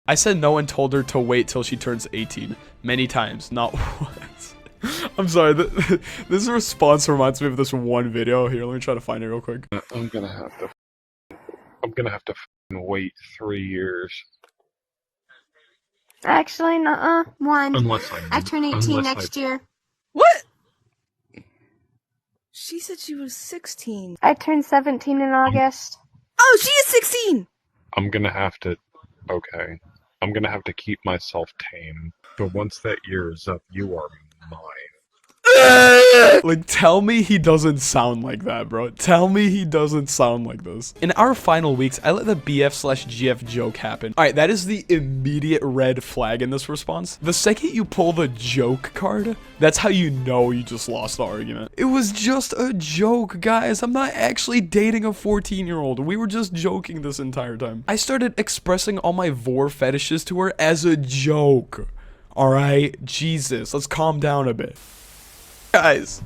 I said no and told her to wait till she turns 18. Many times, not once. I'm sorry, this response reminds me of this one video. Here, let me try to find it real quick. I'm gonna have to wait 3 years. Actually, nuh-uh. One. Unless I turn 18 next year. What? She said she was 16. I turn 17 in August. Oh, she is 16! I'm gonna have to. Okay. I'm gonna have to keep myself tame. But once that year is up, you are mine. Like, tell me he doesn't sound like that, bro. Tell me he doesn't sound like this. In our final weeks, I let the BF/GF joke happen. All right, that is the immediate red flag in this response. The second you pull the joke card, that's how you know you just lost the argument. It was just a joke, guys. I'm not actually dating a 14-year-old. We were just joking this entire time. I started expressing all my vor fetishes to her as a joke. All right, Jesus, let's calm down a bit. Guys,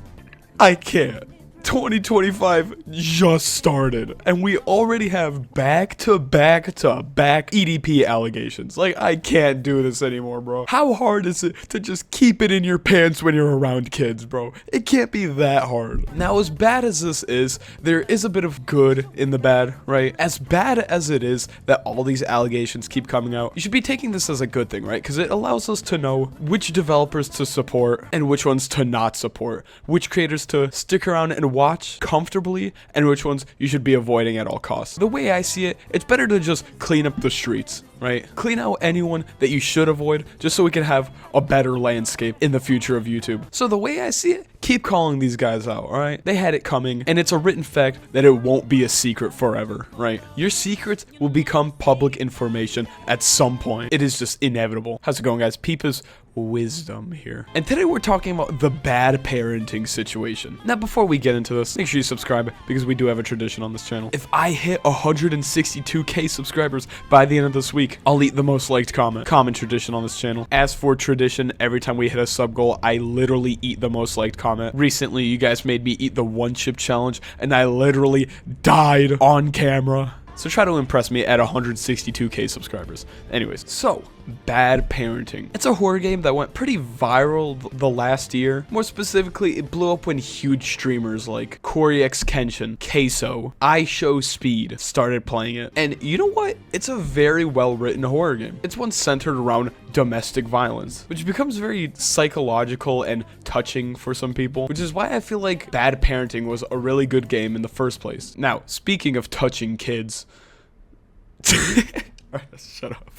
I can't. 2025 just started, and we already have back-to-back EDP allegations. Like, I can't do this anymore, bro. How hard is it to just keep it in your pants when you're around kids, bro? It can't be that hard. Now, as bad as this is, there is a bit of good in the bad, right? As bad as it is that all these allegations keep coming out, you should be taking this as a good thing, right? Because it allows us to know which developers to support and which ones to not support, which creators to stick around and watch comfortably, and which ones you should be avoiding at all costs. The way I see it, it's better to just clean up the streets, right? Clean out anyone that you should avoid, just so we can have a better landscape in the future of YouTube. So the way I see it, keep calling these guys out, all right? They had it coming, and it's a written fact that it won't be a secret forever, right? Your secrets will become public information at some point. It is just inevitable. How's it going, guys? Peepa's wisdom here. And today we're talking about the bad parenting situation. Now, before we get into this, make sure you subscribe, because we do have a tradition on this channel. If I hit 162k subscribers by the end of this week, I'll eat the most liked comment. Common tradition on this channel. As for tradition, every time we hit a sub goal, I literally eat the most liked comment. Recently, you guys made me eat the one chip challenge, and I literally died on camera. So try to impress me at 162k subscribers. Anyways, so Bad Parenting. It's a horror game that went pretty viral the last year. More specifically, it blew up when huge streamers like Corey X Kenshin, Queso, iShowSpeed started playing it. And you know what? It's a very well-written horror game. It's one centered around domestic violence, which becomes very psychological and touching for some people, which is why I feel like Bad Parenting was a really good game in the first place. Now, speaking of touching kids, shut up.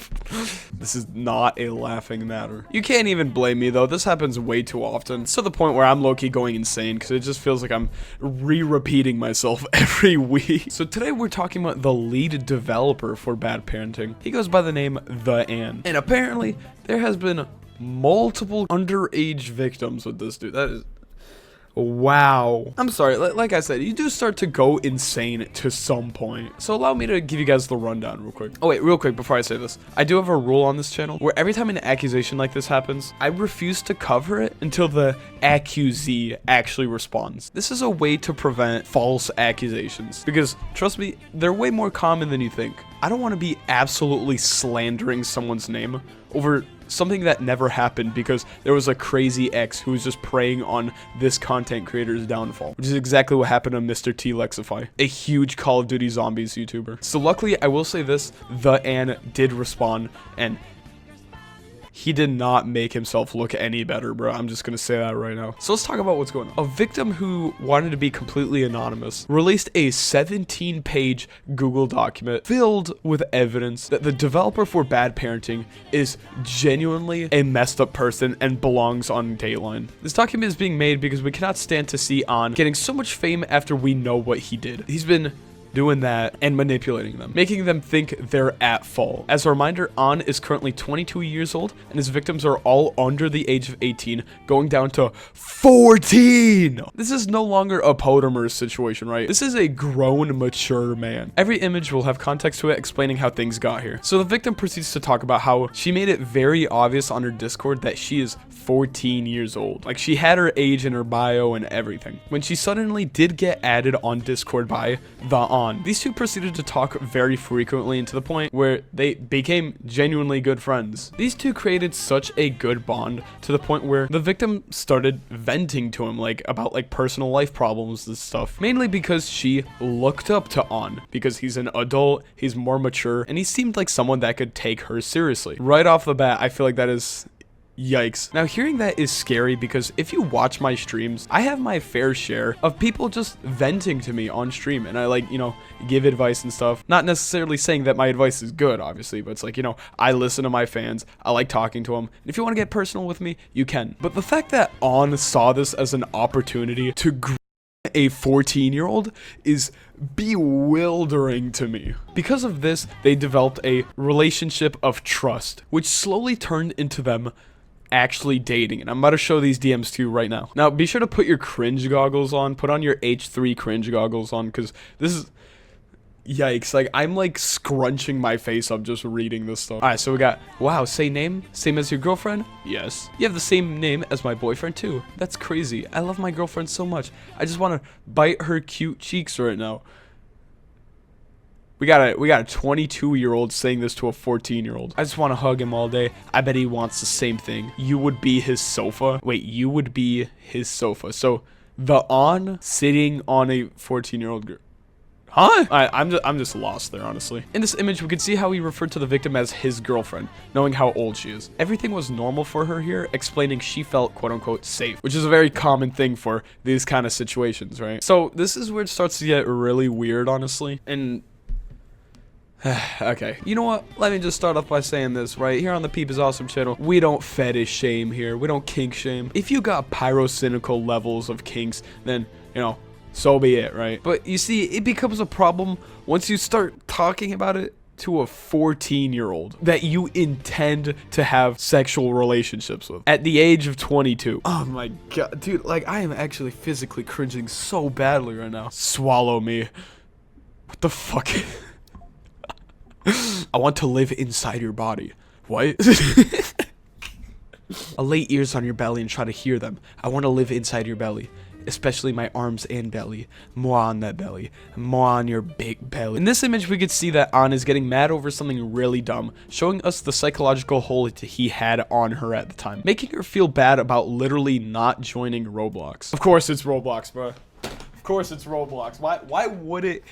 This is not a laughing matter. You can't even blame me, though. This happens way too often. It's to the point where I'm low-key going insane, because it just feels like I'm repeating myself every week. So today we're talking about the lead developer for Bad Parenting. He goes by the name The An. And apparently, there has been multiple underage victims with this dude. That is... wow. I'm sorry, like I said, you do start to go insane to some point. So allow me to give you guys the rundown real quick. Oh wait, real quick before I say this. I do have a rule on this channel where every time an accusation like this happens, I refuse to cover it until the accusee actually responds. This is a way to prevent false accusations, because trust me, they're way more common than you think. I don't want to be absolutely slandering someone's name over something that never happened because there was a crazy ex who was just preying on this content creator's downfall, which is exactly what happened to Mr. T Lexify, a huge Call of Duty Zombies YouTuber. So luckily, I will say this, The An did respond, and he did not make himself look any better, bro. I'm just gonna say that right now. So let's talk about what's going on. A victim who wanted to be completely anonymous released a 17-page Google document filled with evidence that the developer for Bad Parenting is genuinely a messed up person and belongs on Dateline. This document is being made because we cannot stand to see An getting so much fame after we know what he did. He's been doing that and manipulating them, making them think they're at fault. As a reminder, An is currently 22 years old, and his victims are all under the age of 18, going down to 14. This is no longer a Podamer situation, right? This is a grown, mature man. Every image will have context to it explaining how things got here. So the victim proceeds to talk about how she made it very obvious on her Discord that she is 14 years old. Like, she had her age in her bio and everything. When she suddenly did get added on Discord by the An, On. These two proceeded to talk very frequently, and to the point where they became genuinely good friends. These two created such a good bond to the point where the victim started venting to him like about like personal life problems and stuff, mainly because she looked up to On because he's an adult, he's more mature, and he seemed like someone that could take her seriously. Right off the bat, I feel like that is yikes. Now, hearing that is scary because if you watch my streams, I have my fair share of people just venting to me on stream, and I like, you know, give advice and stuff. Not necessarily saying that my advice is good, obviously, but it's like, you know, I listen to my fans, I like talking to them, and if you want to get personal with me, you can. But the fact that On saw this as an opportunity to grow a 14-year-old is bewildering to me. Because of this, they developed a relationship of trust, which slowly turned into them actually dating, and I'm about to show these DMs to you right now. Now, be sure to put your cringe goggles on, put on your H3 cringe goggles on, because this is yikes. Like, I'm like scrunching my face up just reading this stuff. All right, so we got, wow, same name, same as your girlfriend? Yes. You have the same name as my boyfriend too. That's crazy. I love my girlfriend so much. I just want to bite her cute cheeks right now. We got a 22-year-old saying this to a 14-year-old. I just want to hug him all day. I bet he wants the same thing. You would be his sofa. Wait, you would be his sofa. So the On sitting on a 14-year-old girl. Huh? I'm just lost there, honestly. In this image, we could see how he referred to the victim as his girlfriend, knowing how old she is. Everything was normal for her here, explaining she felt quote-unquote safe, which is a very common thing for these kind of situations, right? So this is where it starts to get really weird, honestly. And okay, you know what? Let me just start off by saying this, right? Here on the Peep is Awesome channel, we don't fetish shame here. We don't kink shame. If you got pyrocynical levels of kinks, then, you know, so be it, right? But you see, it becomes a problem once you start talking about it to a 14-year-old that you intend to have sexual relationships with at the age of 22. Oh my god, dude, like, I am actually physically cringing so badly right now. Swallow me. What the fuck? I want to live inside your body. What? I'll lay ears on your belly and try to hear them. I want to live inside your belly. Especially my arms and belly. More on that belly. More on your big belly. In this image, we could see that On is getting mad over something really dumb, showing us the psychological hold he had on her at the time, making her feel bad about literally not joining Roblox. Of course it's Roblox, bro. Of course it's Roblox. Why wouldn't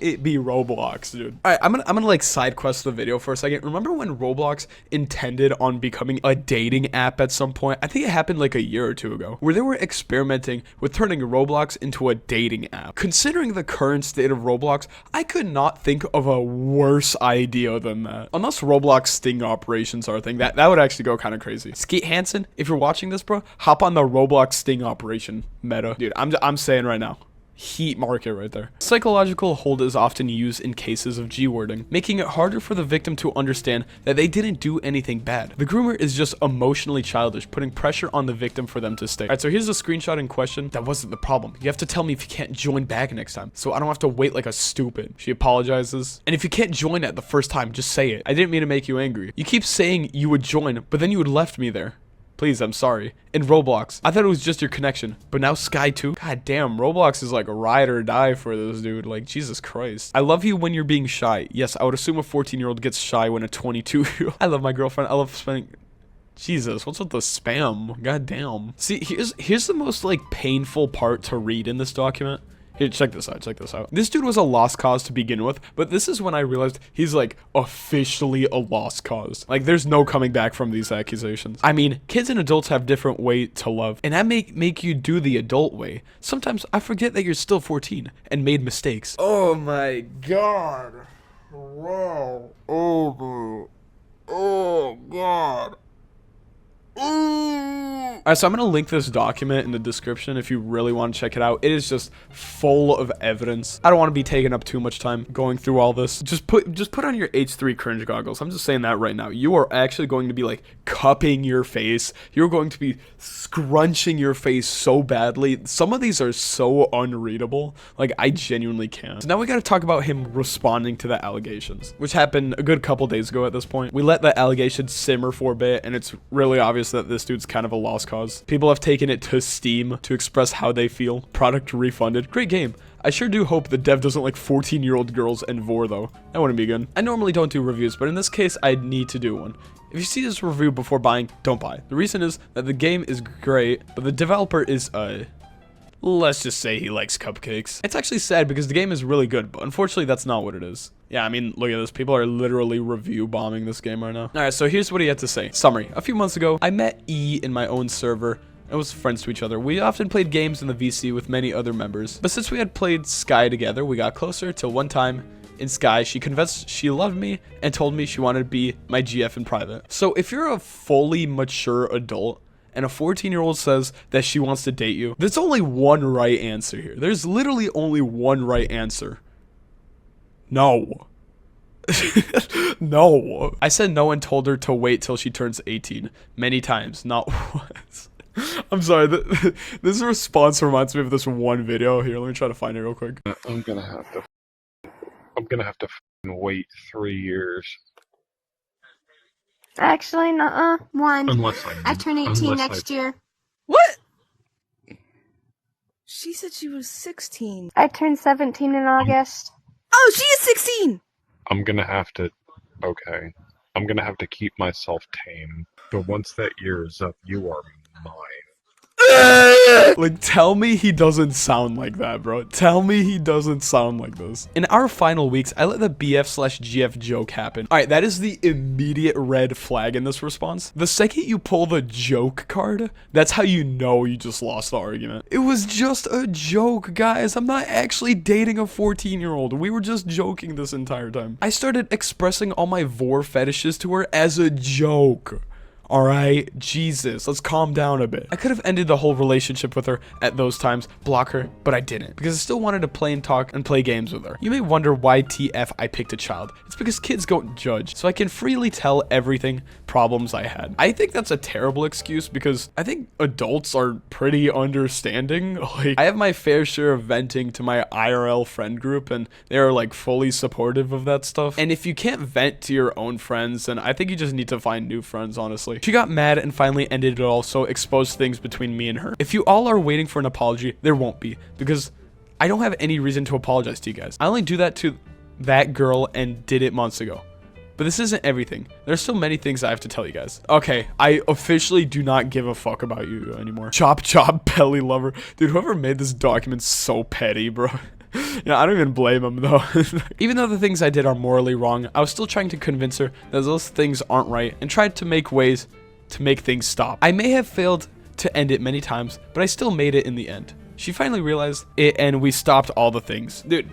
it be Roblox, dude? All right, I'm gonna like side quest the video for a second. Remember when Roblox intended on becoming a dating app at some point? I think it happened like a year or two ago, where they were experimenting with turning Roblox into a dating app. Considering the current state of Roblox, I could not think of a worse idea than that. Unless Roblox sting operations are a thing, that would actually go kind of crazy. Skeet Hansen, if you're watching this, bro, hop on the Roblox sting operation meta. Dude, I'm saying right now, heat market right there. Psychological hold is often used in cases of G-wording, making it harder for the victim to understand that they didn't do anything bad. The groomer is just emotionally childish, putting pressure on the victim for them to stay. Alright, so here's the screenshot in question. That wasn't the problem. You have to tell me if you can't join back next time, so I don't have to wait like a stupid. She apologizes. And if you can't join at the first time, just say it. I didn't mean to make you angry. You keep saying you would join, but then you had left me there. Please, I'm sorry. In Roblox, I thought it was just your connection, but now Sky too? God damn, Roblox is like a ride or die for this dude. Like, Jesus Christ. I love you when you're being shy. Yes, I would assume a 14-year-old gets shy when a 22-year-old. I love my girlfriend. I love spending... Jesus, what's with the spam? God damn. See, here's the most like painful part to read in this document. Here, check this out, check this out. This dude was a lost cause to begin with, but this is when I realized he's like officially a lost cause. Like, there's no coming back from these accusations. I mean, kids and adults have different way to love, and that make you do the adult way. Sometimes I forget that you're still 14 and made mistakes. Oh my god. Wow. Oh god. Alright, so I'm gonna link this document in the description if you really want to check it out. It is just full of evidence. I don't want to be taking up too much time going through all this. Just put on your H3 cringe goggles. I'm just saying that right now. You are actually going to be like cupping your face. You're going to be scrunching your face so badly. Some of these are so unreadable. Like, I genuinely can't. So now we gotta talk about him responding to the allegations, which happened a good couple days ago at this point. We let the allegations simmer for a bit, and it's really obvious that this dude's kind of a lost cause. cause. People have taken it to Steam to express how they feel. Product refunded. Great game. I sure do hope the dev doesn't like 14-year-old girls and vor though. That wouldn't be good. I normally don't do reviews, but in this case, I need to do one. If you see this review before buying, don't buy. The reason is that the game is great, but the developer is, let's just say he likes cupcakes. It's actually sad because the game is really good, but unfortunately that's not what it is. Yeah, I mean, look at this. People are literally review bombing this game right now. Alright, so here's what he had to say. Summary. A few months ago, I met E in my own server and was friends to each other. We often played games in the VC with many other members, but since we had played Sky together, we got closer till one time in Sky, she confessed she loved me and told me she wanted to be my GF in private. So if you're a fully mature adult and a 14-year-old says that she wants to date you, there's only one right answer here. There's literally only one right answer. No. No. I said no and told her to wait till she turns 18. Many times, not once. I'm sorry, this response reminds me of this one video. Here, let me try to find it real quick. I'm gonna have to wait 3 years. Actually, nuh-uh. 1. Unless I turn 18 next year. What? She said she was 16. I turn 17 in August. Oh, she is 16! I'm gonna have to keep myself tame. But once that year is up, you are mine. Like, tell me he doesn't sound like that, bro. Tell me he doesn't sound like this. In our final weeks, I let the BF/GF joke happen. Alright, that is the immediate red flag in this response. The second you pull the joke card, that's how you know you just lost the argument. It was just a joke, guys. I'm not actually dating a 14-year-old. We were just joking this entire time. I started expressing all my vor fetishes to her as a joke. Alright, Jesus, let's calm down a bit. I could have ended the whole relationship with her at those times, block her, but I didn't, because I still wanted to play and talk and play games with her. You may wonder why TF I picked a child. It's because kids don't judge, so I can freely tell everything problems I had. I think that's a terrible excuse because I think adults are pretty understanding. Like, I have my fair share of venting to my IRL friend group, and they're like fully supportive of that stuff. And if you can't vent to your own friends, then I think you just need to find new friends, honestly. She got mad and finally ended it all, so exposed things between me and her. If you all are waiting for an apology, there won't be, because I don't have any reason to apologize to you guys. I only do that to that girl and did it months ago. But this isn't everything. There's still many things I have to tell you guys. Okay, I officially do not give a fuck about you anymore. Chop chop belly lover. Dude, whoever made this document's so petty, bro. Yeah, I don't even blame him though. Even though the things I did are morally wrong, I was still trying to convince her that those things aren't right and tried to make ways to make things stop. I may have failed to end it many times, but I still made it in the end. She finally realized it and we stopped all the things. Dude,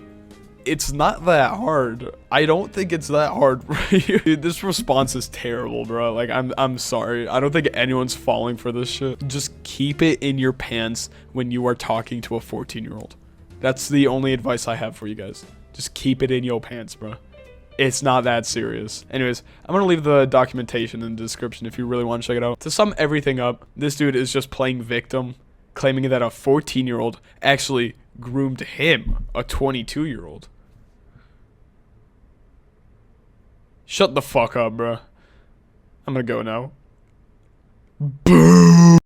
it's not that hard. I don't think it's that hard. Dude, this response is terrible, bro. Like, I'm sorry. I don't think anyone's falling for this shit. Just keep it in your pants when you are talking to a 14-year-old. That's the only advice I have for you guys. Just keep it in your pants, bro. It's not that serious. Anyways, I'm gonna leave the documentation in the description if you really want to check it out. To sum everything up, this dude is just playing victim, claiming that a 14-year-old actually groomed him, a 22-year-old. Shut the fuck up, bro. I'm gonna go now. Boom.